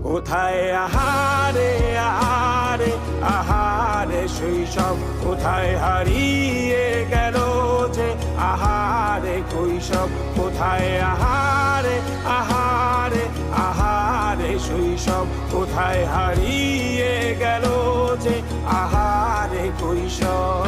কোথায় আহারে আহারে আহারে শৈশব, কোথায় হারিয়ে গেল যে আহারে কৈশব। কোথায় আহারে আহারে আহারে শৈশব, কোথায় হারিয়ে গেল যে আহারে কৈশব।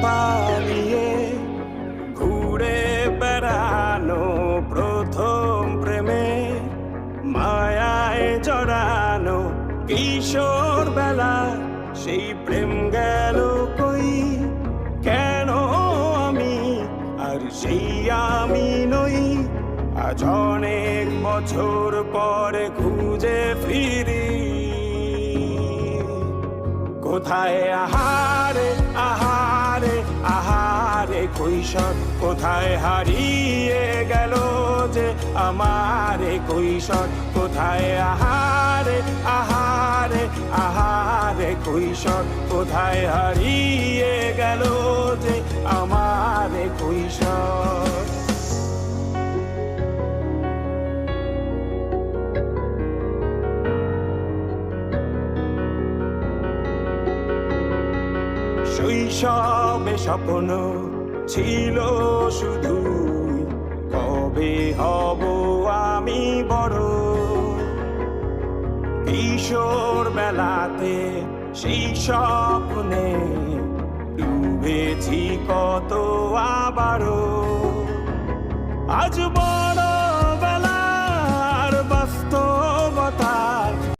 পালিয়ে ঘুরে বেড়ানো প্রথম প্রেমে, মায়ায় জড়ানো কিশোর বেলা, সেই প্রেম গেল কই, কেন আমি আর সেই আমি নই। আজ অনেক বছর পরে খুঁজে ফিরি, কোথায় আহারে আহারে আহারে কৈশোর, কোথায় হারিয়ে গেল যে আমারে কৈশোর। কোথায় আহারে আহারে আহারে কৈশোর, কোথায় হারিয়ে গেল যে আমারে কৈশোর। শৈশবে স্বপ্ন ছিল শুধু, কবে হব আমি বড়। কিশোর বেলাতে সেই স্বপ্নে ডুবেছি কত আবারও। আজ